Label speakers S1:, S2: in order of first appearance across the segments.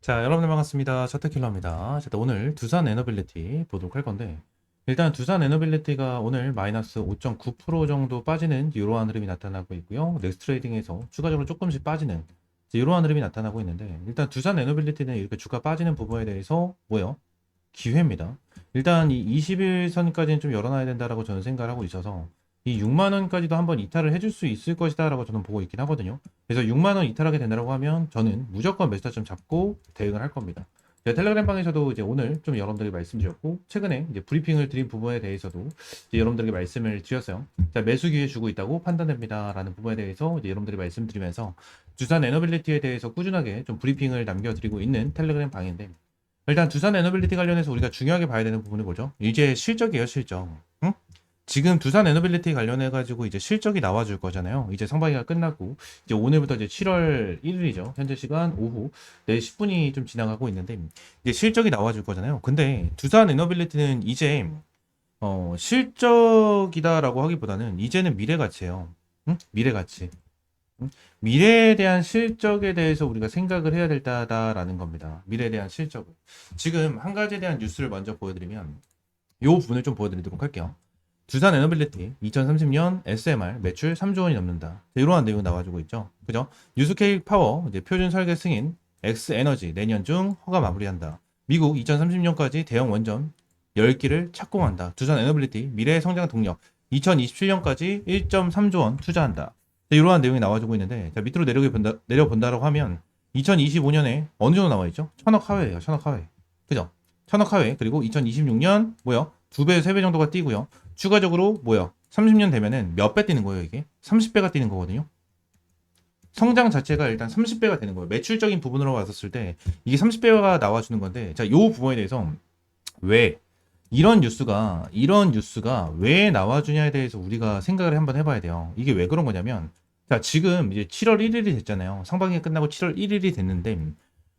S1: 자, 여러분들 반갑습니다. 차트킬러입니다. 자, 오늘 두산 에너빌리티 보도록 할 건데, 일단 두산 에너빌리티가 오늘 마이너스 5.9% 정도 빠지는 이러한 흐름이 나타나고 있고요. 넥스트레이딩에서 추가적으로 조금씩 빠지는 이러한 흐름이 나타나고 있는데, 일단 두산 에너빌리티는 이렇게 주가 빠지는 부분에 대해서 뭐예요? 기회입니다. 일단 이 21선까지는 좀 열어놔야 된다라고 저는 생각을 하고 있어서 이 6만원까지도 한번 이탈을 해줄 수 있을 것이다 라고 저는 보고 있긴 하거든요. 그래서 6만원 이탈하게 된다고 하면 저는 무조건 매수타점 잡고 대응을 할 겁니다. 제가 텔레그램 방에서도 이제 오늘 좀 여러분들에게 말씀드렸고, 최근에 이제 브리핑을 드린 부분에 대해서도 이제 여러분들에게 말씀을 드렸어요. 자, 매수 기회 주고 있다고 판단됩니다 라는 부분에 대해서 이제 여러분들이 말씀드리면서 두산 에너빌리티에 대해서 꾸준하게 좀 브리핑을 남겨드리고 있는 텔레그램 방인데, 일단 두산 에너빌리티 관련해서 우리가 중요하게 봐야 되는 부분이 뭐죠? 이제 실적이에요, 실적. 응? 지금 두산 에너빌리티 관련해 가지고 이제 실적이 나와줄 거잖아요. 이제 상반기가 끝나고 이제 오늘부터 이제 7월 1일이죠. 현재 시간 오후 4시 10분이 좀 지나가고 있는데 이제 실적이 나와줄 거잖아요. 근데 두산 에너빌리티는 이제 실적이다라고 하기보다는 이제는 미래 가치예요. 응? 미래 가치. 응? 미래에 대한 실적에 대해서 우리가 생각을 해야 된다라는 겁니다. 미래에 대한 실적을. 지금 한 가지에 대한 뉴스를 먼저 보여드리면 요 부분을 좀 보여드리도록 할게요. 두산 에너빌리티 2030년 SMR 매출 3조 원이 넘는다. 이러한 내용 나와주고 있죠. 그죠? 뉴스케이 파워 이제 표준 설계 승인 X에너지 내년 중 허가 마무리한다. 미국 2030년까지 대형 원전 10기를 착공한다. 두산 에너빌리티 미래 성장 동력 2027년까지 1.3조 원 투자한다. 이러한 내용이 나와주고 있는데, 자, 밑으로 내려본다라고 하면 2025년에 어느 정도 나와 있죠? 천억 하회예요. 천억 하회. 그죠? 천억 하회. 그리고 2026년 뭐요? 2배, 3배 정도가 뛰고요. 추가적으로 뭐요? 30년 되면은 몇 배 뛰는 거예요, 이게? 30배가 뛰는 거거든요. 성장 자체가 일단 30배가 되는 거예요. 매출적인 부분으로 봤었을 때 이게 30배가 나와주는 건데, 자, 요 부분에 대해서 왜 이런 뉴스가 왜 나와주냐에 대해서 우리가 생각을 한번 해봐야 돼요. 이게 왜 그런 거냐면, 자, 지금 이제 7월 1일이 됐잖아요. 상반기 끝나고 7월 1일이 됐는데,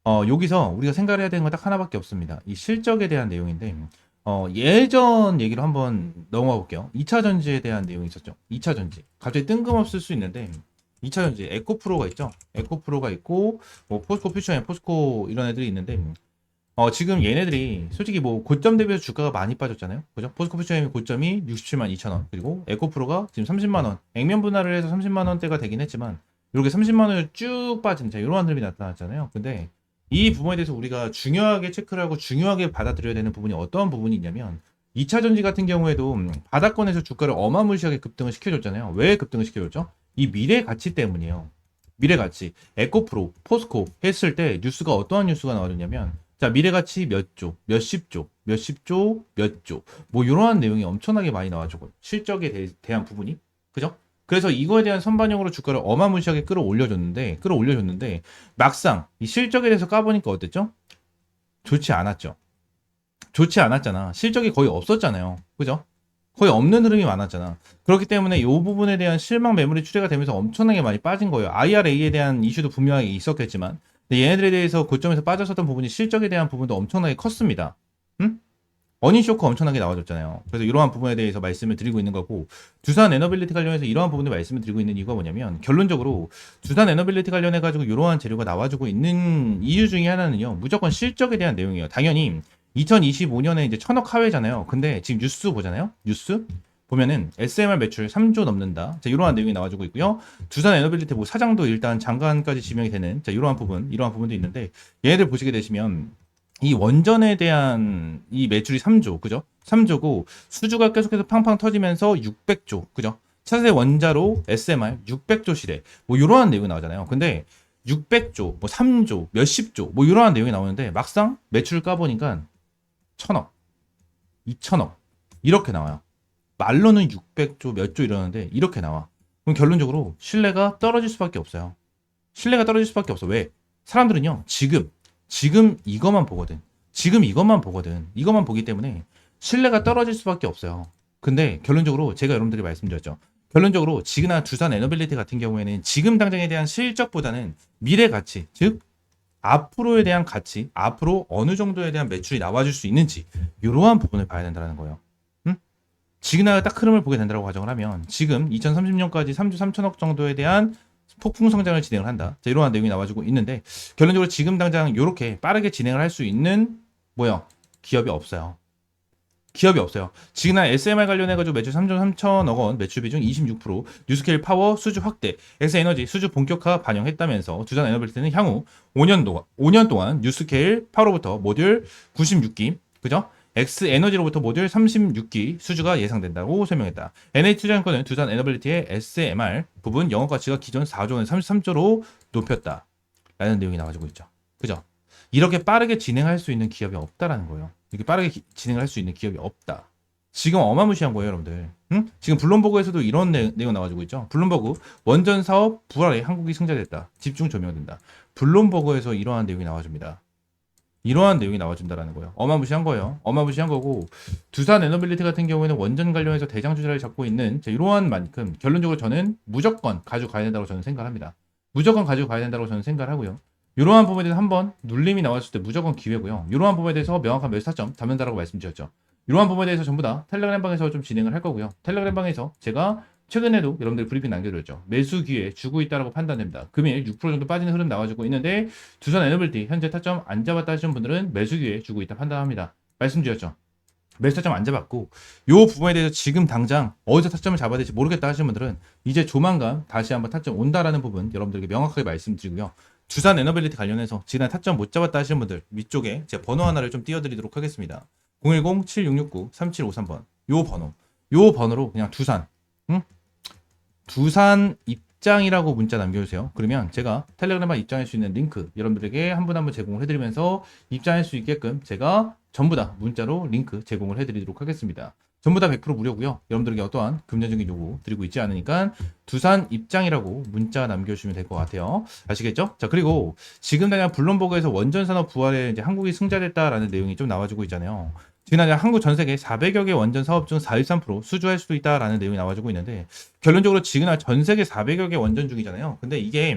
S1: 여기서 우리가 생각을 해야 되는 건 딱 하나밖에 없습니다. 이 실적에 대한 내용인데, 예전 얘기로 한번 넘어가 볼게요. 2차 전지에 대한 내용이 있었죠. 2차 전지. 갑자기 뜬금없을 수 있는데, 2차 전지, 에코프로가 있죠. 에코프로가 있고, 뭐, 포스코 퓨처엠, 포스코 이런 애들이 있는데, 지금 얘네들이 솔직히 뭐 고점 대비해서 주가가 많이 빠졌잖아요. 그죠? 포스코 퓨처엠 고점이 67만 2천 원. 그리고 에코프로가 지금 30만 원. 액면 분할을 해서 30만 원대가 되긴 했지만, 이렇게 30만 원을 쭉 빠진, 자, 이런 흐름이 나타났잖아요. 근데 이 부분에 대해서 우리가 중요하게 체크를 하고 중요하게 받아들여야 되는 부분이 어떤 부분이 있냐면, 2차 전지 같은 경우에도 바닥권에서 주가를 어마무시하게 급등을 시켜줬잖아요. 왜 급등을 시켜줬죠? 이 미래 가치 때문이에요. 미래 가치. 에코프로, 포스코 했을 때 뉴스가 어떠한 뉴스가 나오냐면, 자, 미래 가치 몇 조, 몇십 조, 몇십 조, 몇 조. 뭐 이러한 내용이 엄청나게 많이 나와주고 실적에 대한 부분이. 그죠? 그래서 이거에 대한 선반영으로 주가를 어마무시하게 끌어올려줬는데 막상 이 실적에 대해서 까보니까 어땠죠? 좋지 않았죠. 좋지 않았잖아. 실적이 거의 없었잖아요. 그죠? 거의 없는 흐름이 많았잖아. 그렇기 때문에 이 부분에 대한 실망 매물이 추세가 되면서 엄청나게 많이 빠진 거예요. IRA에 대한 이슈도 분명하게 있었겠지만, 근데 얘네들에 대해서 고점에서 빠졌었던 부분이 실적에 대한 부분도 엄청나게 컸습니다. 응? 어닝 쇼크 엄청나게 나와줬잖아요. 그래서 이러한 부분에 대해서 말씀을 드리고 있는 거고, 두산 에너빌리티 관련해서 이러한 부분을 말씀을 드리고 있는 이유가 뭐냐면, 결론적으로 두산 에너빌리티 관련해 가지고 이러한 재료가 나와주고 있는 이유 중에 하나는요, 무조건 실적에 대한 내용이에요. 당연히 2025년에 이제 천억 하회잖아요. 근데 지금 뉴스 보잖아요. 뉴스 보면은 SMR 매출 3조 넘는다. 자, 이러한 내용이 나와주고 있고요. 두산 에너빌리티 뭐 사장도 일단 장관까지 지명이 되는, 자, 이러한 부분도 있는데, 얘네들 보시게 되시면 이 원전에 대한 이 매출이 3조, 그죠? 3조고 수주가 계속해서 팡팡 터지면서 600조, 그죠? 차세 원자로 SMR 600조 시대, 뭐 이러한 내용이 나오잖아요. 근데 600조, 뭐 3조, 몇십조, 뭐 이러한 내용이 나오는데 막상 매출을 까보니까 1000억, 2000억 이렇게 나와요. 말로는 600조 몇 조 이러는데 이렇게 나와. 그럼 결론적으로 신뢰가 떨어질 수밖에 없어요. 신뢰가 떨어질 수밖에 없어. 왜? 사람들은요, 지금 이것만 보거든. 지금 이것만 보거든. 이것만 보기 때문에 신뢰가 떨어질 수밖에 없어요. 근데 결론적으로 제가 여러분들이 말씀드렸죠. 결론적으로 지그나 두산 에너빌리티 같은 경우에는 지금 당장에 대한 실적보다는 미래 가치, 즉 앞으로에 대한 가치, 앞으로 어느 정도에 대한 매출이 나와줄 수 있는지 이러한 부분을 봐야 된다는 거예요. 응? 지그나 딱 흐름을 보게 된다고 가정을 하면 지금 2030년까지 3조 3천억 정도에 대한 폭풍 성장을 진행을 한다. 자, 이러한 내용이 나와주고 있는데 결론적으로 지금 당장 이렇게 빠르게 진행을 할 수 있는 뭐야 기업이 없어요. 기업이 없어요. 지금 SMR 관련해가지고 매출 3.3천억 원, 매출 비중 26%, 뉴스케일 파워 수주 확대, 엑스에너지 수주 본격화 반영했다면서 두산 에너빌리티는 향후 5년 동안 뉴스케일 파워로부터 모듈 96기, 그죠? 엑스에너지로부터 모듈 36기 수주가 예상된다고 설명했다. NH투자증권은 두산 에너빌리티의 SMR 부분 영업 가치가 기존 4조 원 33조로 높였다. 라는 내용이 나와주고 있죠. 그죠? 이렇게 빠르게 진행할 수 있는 기업이 없다라는 거예요. 이렇게 빠르게 진행을 할 수 있는 기업이 없다. 지금 어마무시한 거예요, 여러분들. 응? 지금 블룸버그에서도 이런 내용 나와주고 있죠. 블룸버그 원전 사업 불활에 한국이 승자됐다. 집중 조명된다. 블룸버그에서 이러한 내용이 나와줍니다. 이러한 내용이 나와준다라는 거예요. 어마무시한 거예요. 어마무시한 거고 두산 에너빌리티 같은 경우에는 원전 관련해서 대장주자를 잡고 있는 이러한 만큼 결론적으로 저는 무조건 가져가야 된다고 저는 생각합니다. 무조건 가져가야 된다고 저는 생각을 하고요. 이러한 부분에 대해서 한번 눌림이 나왔을 때 무조건 기회고요. 이러한 부분에 대해서 명확한 매수타점 잡는다라고 말씀드렸죠. 이러한 부분에 대해서 전부 다 텔레그램 방에서 좀 진행을 할 거고요. 텔레그램 방에서 제가 최근에도 여러분들 브리핑 남겨드렸죠. 매수 기회 주고 있다라고 판단됩니다. 금일 6% 정도 빠지는 흐름 나와주고 있는데 두산 에너빌티 현재 타점 안 잡았다 하시는 분들은 매수 기회 주고 있다 판단합니다. 말씀드렸죠. 매수 타점 안 잡았고 요 부분에 대해서 지금 당장 어디서 타점을 잡아야 될지 모르겠다 하시는 분들은 이제 조만간 다시 한번 타점 온다라는 부분 여러분들에게 명확하게 말씀드리고요. 두산 에너빌리티 관련해서 지난 타점 못 잡았다 하시는 분들 위쪽에 제가 번호 하나를 좀 띄워드리도록 하겠습니다. 010-7669-3753번 요 번호로 그냥 두산 두산 입장이라고 문자 남겨주세요. 그러면 제가 텔레그램에 입장할 수 있는 링크 여러분들에게 한 분 한 분 제공을 해드리면서 입장할 수 있게끔 제가 전부 다 문자로 링크 제공을 해드리도록 하겠습니다. 전부 다 100% 무료고요. 여러분들에게 어떠한 금전적인 요구 드리고 있지 않으니까 두산 입장이라고 문자 남겨주시면 될 것 같아요. 아시겠죠? 자, 그리고 지금 당장 블룸버그에서 원전 산업 부활에 이제 한국이 승자됐다라는 내용이 좀 나와주고 있잖아요. 지금 당장 한국 전 세계 400여 개 원전 사업 중 43% 수주할 수도 있다라는 내용이 나와주고 있는데 결론적으로 지금 전 세계 400여 개 원전 중이잖아요. 근데 이게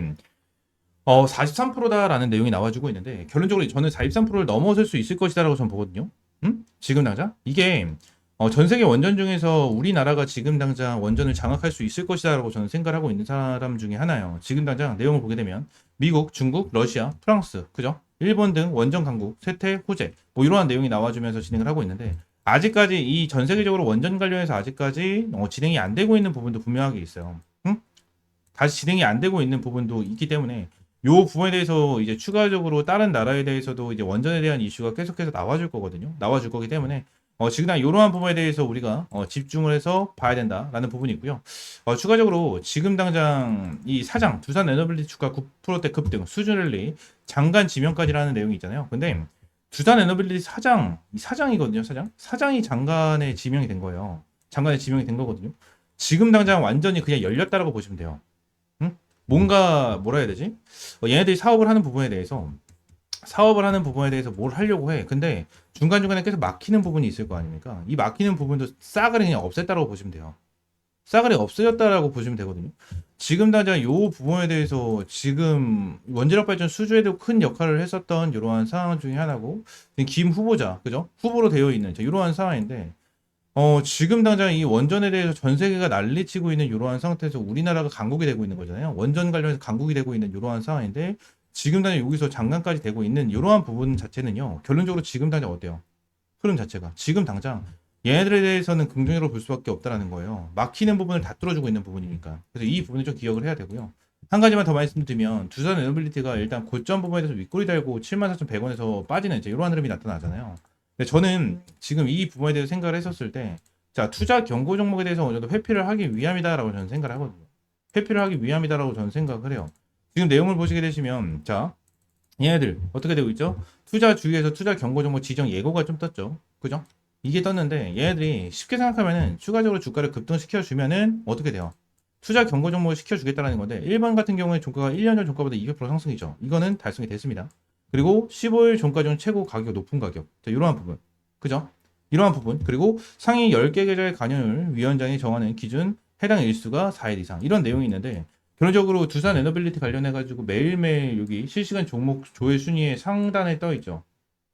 S1: 43%다라는 내용이 나와주고 있는데 결론적으로 저는 43%를 넘어설 수 있을 것이다라고 저는 보거든요. 지금 당장 이게 전 세계 원전 중에서 우리나라가 지금 당장 원전을 장악할 수 있을 것이다라고 저는 생각을 하고 있는 사람 중에 하나예요. 지금 당장 내용을 보게 되면 미국, 중국, 러시아, 프랑스, 그죠? 일본 등 원전 강국, 쇠퇴, 호재 뭐 이러한 내용이 나와주면서 진행을 하고 있는데 아직까지 이 전 세계적으로 원전 관련해서 아직까지 진행이 안 되고 있는 부분도 분명하게 있어요. 다시 진행이 안 되고 있는 부분도 있기 때문에 요 부분에 대해서 이제 추가적으로 다른 나라에 대해서도 이제 원전에 대한 이슈가 계속해서 나와줄 거거든요. 나와줄 거기 때문에 지금 이러한 부분에 대해서 우리가 집중을 해서 봐야 된다라는 부분이 있고요. 추가적으로 지금 당장 이 사장 두산 에너빌리티 주가 9%대 급등 수준 랠리 장관 지명까지라는 내용이 있잖아요. 근데 두산 에너빌리티 사장이거든요. 사장이 장관에 지명이 된 거예요. 장관에 지명이 된 거거든요. 지금 당장 완전히 그냥 열렸다라고 보시면 돼요. 뭔가 뭐라 해야 되지? 얘네들이 사업을 하는 부분에 대해서 뭘 하려고 해. 근데 중간중간에 계속 막히는 부분이 있을 거 아닙니까? 이 막히는 부분도 싸그리 그냥 없앴다라고 보시면 돼요. 싸그리 없어졌다라고 보시면 되거든요. 지금 당장 요 부분에 대해서 지금 원자력 발전 수주에도 큰 역할을 했었던 이러한 상황 중에 하나고 김 후보자, 그죠? 후보로 되어 있는 이러한 상황인데 지금 당장 이 원전에 대해서 전 세계가 난리치고 있는 이러한 상태에서 우리나라가 강국이 되고 있는 거잖아요. 원전 관련해서 강국이 되고 있는 이러한 상황인데 지금 당장 여기서 장관까지 되고 있는 이러한 부분 자체는요. 결론적으로 지금 당장 어때요? 흐름 자체가. 지금 당장 얘네들에 대해서는 긍정적으로 볼 수밖에 없다라는 거예요. 막히는 부분을 다 뚫어주고 있는 부분이니까. 그래서 이 부분을 좀 기억을 해야 되고요. 한 가지만 더 말씀드리면 두산 에너빌리티가 일단 고점 부분에 대해서 윗꼬리 달고 74,100원에서 빠지는 이러한 흐름이 나타나잖아요. 근데 저는 지금 이 부분에 대해서 생각을 했었을 때, 자, 투자 경고 종목에 대해서 어느 정도 회피를 하기 위함이다라고 저는 생각을 하거든요. 회피를 하기 위함이다라고 저는 생각을 해요. 지금 내용을 보시게 되시면, 자, 얘네들 어떻게 되고 있죠? 투자 주의에서 투자 경고 종목 지정 예고가 좀 떴죠. 그죠? 이게 떴는데, 얘네들이 쉽게 생각하면은 추가적으로 주가를 급등시켜주면은 어떻게 돼요? 투자 경고 종목을 시켜주겠다는 건데, 1번 같은 경우에 종가가 1년 전 종가보다 200% 상승이죠. 이거는 달성이 됐습니다. 그리고 15일 종가 중 최고 가격 높은 가격. 자, 이러한 부분. 그죠? 이러한 부분. 그리고 상위 10개 계좌의 관여율 위원장이 정하는 기준 해당 일수가 4일 이상. 이런 내용이 있는데 결론적으로 두산 에너빌리티 관련해가지고 매일매일 여기 실시간 종목 조회 순위에 상단에 떠 있죠.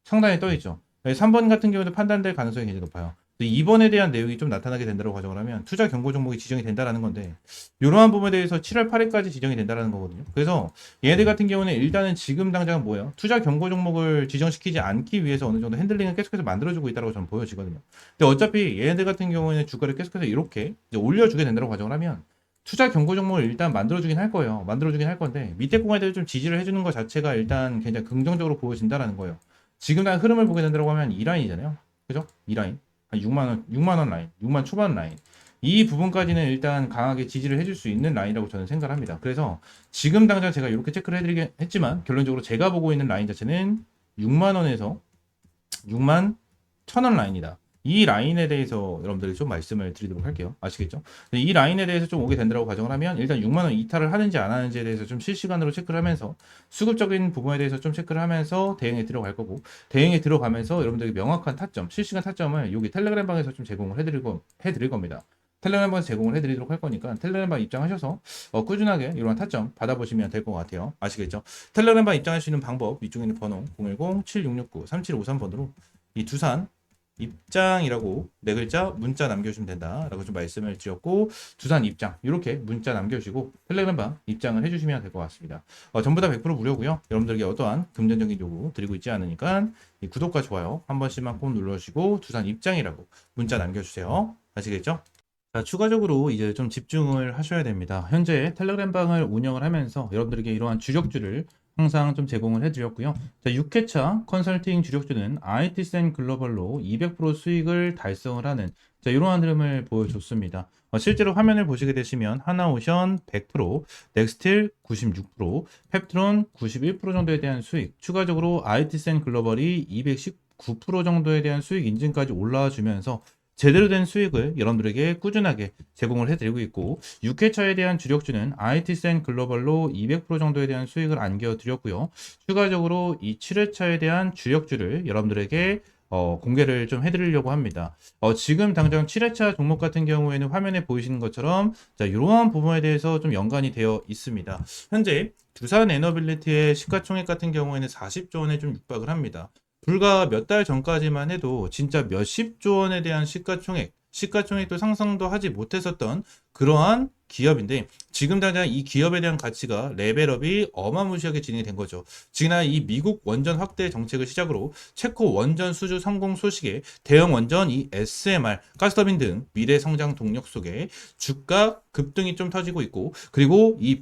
S1: 3번 같은 경우도 판단될 가능성이 굉장히 높아요. 이번에 대한 내용이 좀 나타나게 된다고 가정을 하면 투자 경고 종목이 지정이 된다라는 건데 이러한 부분에 대해서 7월 8일까지 지정이 된다라는 거거든요. 그래서 얘네들 같은 경우는 일단은 지금 당장 뭐예요? 투자 경고 종목을 지정시키지 않기 위해서 어느 정도 핸들링을 계속해서 만들어주고 있다고 저는 보여지거든요. 근데 어차피 얘네들 같은 경우에는 주가를 계속해서 이렇게 이제 올려주게 된다고 가정을 하면 투자 경고 종목을 일단 만들어주긴 할 거예요. 만들어주긴 할 건데 밑에 공간에 좀 지지를 해주는 것 자체가 일단 굉장히 긍정적으로 보여진다라는 거예요. 지금 당 흐름을 보게 된다고 하면 이 라인이잖아요. 그죠? 이 라인. 한 6만 원 라인, 6만 초반 라인. 이 부분까지는 일단 강하게 지지를 해줄 수 있는 라인이라고 저는 생각을 합니다. 그래서 지금 당장 제가 이렇게 체크를 해드리긴 했지만 결론적으로 제가 보고 있는 라인 자체는 6만 원에서 6만 1,000원 라인이다. 이 라인에 대해서 여러분들이 좀 말씀을 드리도록 할게요. 아시겠죠? 이 라인에 대해서 좀 오게 된다고 가정을 하면 일단 6만 원 이탈을 하는지 안 하는지에 대해서 좀 실시간으로 체크를 하면서 수급적인 부분에 대해서 좀 체크를 하면서 대응에 들어갈 거고 대응에 들어가면서 여러분들이 명확한 타점, 실시간 타점을 여기 텔레그램 방에서 좀 제공을 해드릴 겁니다. 텔레그램 방에서 제공을 해드리도록 할 거니까 텔레그램 방 입장하셔서 꾸준하게 이런 타점 받아보시면 될 것 같아요. 아시겠죠? 텔레그램 방 입장할 수 있는 방법 위쪽에 있는 번호 010-7669-3753번으로 이 두산 입장이라고 네 글자 문자 남겨주시면 된다라고 좀 말씀을 드렸고 두산 입장 이렇게 문자 남겨주시고 텔레그램방 입장을 해주시면 될 것 같습니다. 전부 다 100% 무료고요. 여러분들에게 어떠한 금전적인 요구 드리고 있지 않으니까 이 구독과 좋아요 한 번씩만 꼭 눌러주시고 두산 입장이라고 문자 남겨주세요. 아시겠죠? 자, 추가적으로 이제 좀 집중을 하셔야 됩니다. 현재 텔레그램방을 운영을 하면서 여러분들에게 이러한 주력주를 항상 좀 제공을 해드렸고요. 자, 6회차 컨설팅 주력주는 IT센 글로벌로 200% 수익을 달성을 하는 자, 이러한 흐름을 보여줬습니다. 실제로 화면을 보시게 되시면 하나오션 100%, 넥스틸 96%, 펩트론 91% 정도에 대한 수익, 추가적으로 IT센 글로벌이 219% 정도에 대한 수익 인증까지 올라와 주면서 제대로 된 수익을 여러분들에게 꾸준하게 제공을 해드리고 있고 6회차에 대한 주력주는 IT센 글로벌로 200% 정도에 대한 수익을 안겨드렸고요. 추가적으로 이 7회차에 대한 주력주를 여러분들에게 공개를 좀 해드리려고 합니다. 지금 당장 7회차 종목 같은 경우에는 화면에 보이시는 것처럼 자, 이러한 부분에 대해서 좀 연관이 되어 있습니다. 현재 두산 에너빌리티의 시가총액 같은 경우에는 40조 원에 좀 육박을 합니다. 불과 몇 달 전까지만 해도 진짜 몇십조 원에 대한 시가총액도 상상도 하지 못했었던 그러한 기업인데 지금 당장 이 기업에 대한 가치가 레벨업이 어마무시하게 진행이 된 거죠. 지난 이 미국 원전 확대 정책을 시작으로 체코 원전 수주 성공 소식에 대형 원전 이 SMR, 가스터빈 등 미래 성장 동력 속에 주가 급등이 좀 터지고 있고 그리고 이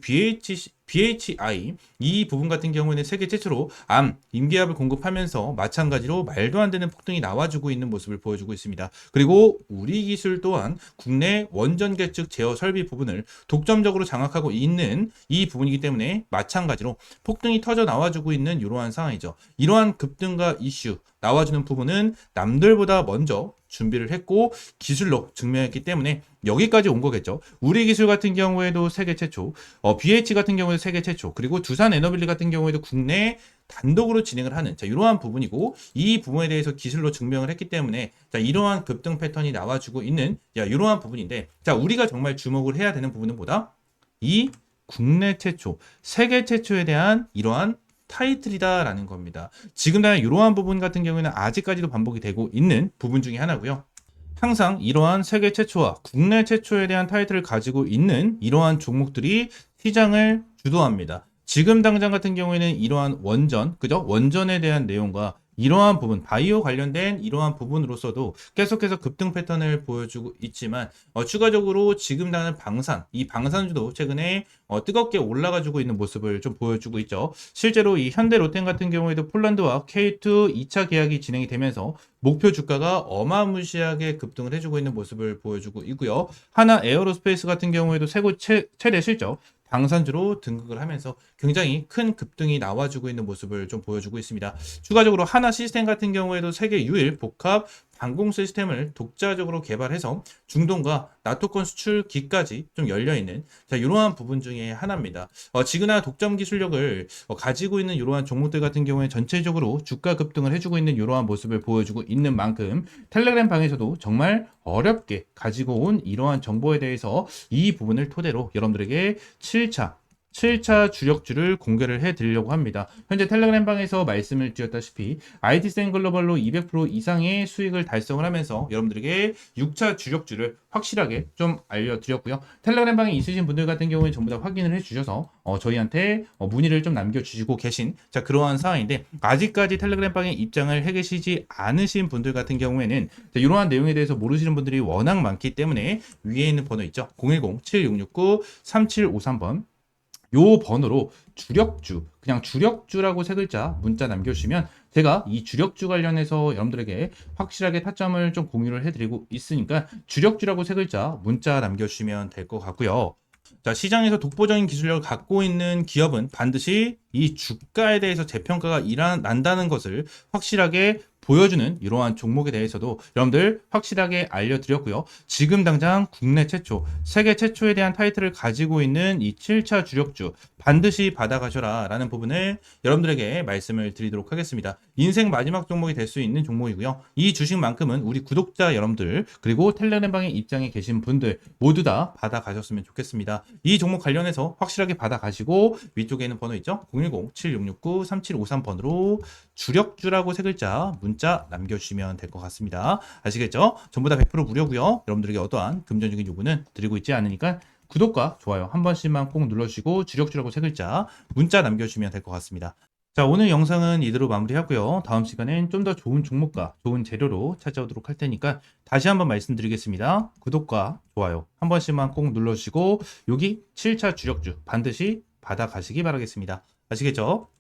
S1: BHI 이 부분 같은 경우에는 세계 최초로 암 임기압을 공급하면서 마찬가지로 말도 안 되는 폭등이 나와주고 있는 모습을 보여주고 있습니다. 그리고 우리 기술 또한 국내 원전 계측 제어 설비 부분을 독점적으로 장악하고 있는 이 부분이기 때문에 마찬가지로 폭등이 터져 나와주고 있는 이러한 상황이죠. 이러한 급등과 이슈 나와주는 부분은 남들보다 먼저 준비를 했고 기술로 증명했기 때문에 여기까지 온 거겠죠. 우리 기술 같은 경우에도 세계 최초, BH 같은 경우에도 세계 최초, 그리고 두산 에너빌리 같은 경우에도 국내 단독으로 진행을 하는 자, 이러한 부분이고 이 부분에 대해서 기술로 증명을 했기 때문에 자, 이러한 급등 패턴이 나와주고 있는 자, 이러한 부분인데 자, 우리가 정말 주목을 해야 되는 부분은 뭐다? 이 국내 최초, 세계 최초에 대한 이러한 타이틀이다라는 겁니다. 지금 당장 이러한 부분 같은 경우에는 아직까지도 반복이 되고 있는 부분 중에 하나고요. 항상 이러한 세계 최초와 국내 최초에 대한 타이틀을 가지고 있는 이러한 종목들이 시장을 주도합니다. 지금 당장 같은 경우에는 이러한 원전, 그죠? 원전에 대한 내용과 이러한 부분, 바이오 관련된 이러한 부분으로서도 계속해서 급등 패턴을 보여주고 있지만 추가적으로 지금 나는 이 방산주도 최근에 뜨겁게 올라가지고 있는 모습을 좀 보여주고 있죠. 실제로 이 현대 롯데 같은 경우에도 폴란드와 K2 2차 계약이 진행이 되면서 목표 주가가 어마무시하게 급등을 해주고 있는 모습을 보여주고 있고요. 하나 에어로스페이스 같은 경우에도 최대 실적 방산주로 등극을 하면서 굉장히 큰 급등이 나와주고 있는 모습을 좀 보여주고 있습니다. 추가적으로 하나 시스템 같은 경우에도 세계 유일 복합 방공 시스템을 독자적으로 개발해서 중동과 나토권 수출기까지 좀 열려있는 자, 이러한 부분 중에 하나입니다. 지그나 독점 기술력을 가지고 있는 이러한 종목들 같은 경우에 전체적으로 주가 급등을 해주고 있는 이러한 모습을 보여주고 있는 만큼 텔레그램 방에서도 정말 어렵게 가지고 온 이러한 정보에 대해서 이 부분을 토대로 여러분들에게 7차 7차 주력주를 공개를 해드리려고 합니다. 현재 텔레그램 방에서 말씀을 드렸다시피 IT센 글로벌로 200% 이상의 수익을 달성을 하면서 여러분들에게 6차 주력주를 확실하게 좀 알려드렸고요. 텔레그램 방에 있으신 분들 같은 경우에 전부 다 확인을 해주셔서 저희한테 문의를 좀 남겨주시고 계신 그러한 상황인데, 아직까지 텔레그램 방에 입장을 해 계시지 않으신 분들 같은 경우에는 이러한 내용에 대해서 모르시는 분들이 워낙 많기 때문에 위에 있는 번호 있죠. 010-7669-3753번 요 번호로 주력주, 그냥 주력주라고 세 글자 문자 남겨주시면 제가 이 주력주 관련해서 여러분들에게 확실하게 타점을 좀 공유를 해드리고 있으니까 주력주라고 세 글자 문자 남겨주시면 될 것 같고요. 자, 시장에서 독보적인 기술력을 갖고 있는 기업은 반드시 이 주가에 대해서 재평가가 난다는 것을 확실하게 보여주는 이러한 종목에 대해서도 여러분들 확실하게 알려드렸고요. 지금 당장 국내 최초, 세계 최초에 대한 타이틀을 가지고 있는 이 7차 주력주 반드시 받아가셔라 라는 부분을 여러분들에게 말씀을 드리도록 하겠습니다. 인생 마지막 종목이 될 수 있는 종목이고요. 이 주식만큼은 우리 구독자 여러분들 그리고 텔레그램방에 입장에 계신 분들 모두 다 받아가셨으면 좋겠습니다. 이 종목 관련해서 확실하게 받아가시고 위쪽에 있는 번호 있죠? 010-7669-3753번으로 주력주라고 세 글자 문자 남겨주시면 될 것 같습니다. 아시겠죠? 전부 다 100% 무료고요. 여러분들에게 어떠한 금전적인 요구는 드리고 있지 않으니까 구독과 좋아요 한 번씩만 꼭 눌러주시고 주력주라고 세 글자 문자 남겨주시면 될 것 같습니다. 자, 오늘 영상은 이대로 마무리하고요. 다음 시간엔 좀 더 좋은 종목과 좋은 재료로 찾아오도록 할 테니까 다시 한번 말씀드리겠습니다. 구독과 좋아요 한 번씩만 꼭 눌러주시고 여기 7차 주력주 반드시 받아가시기 바라겠습니다. 아시겠죠?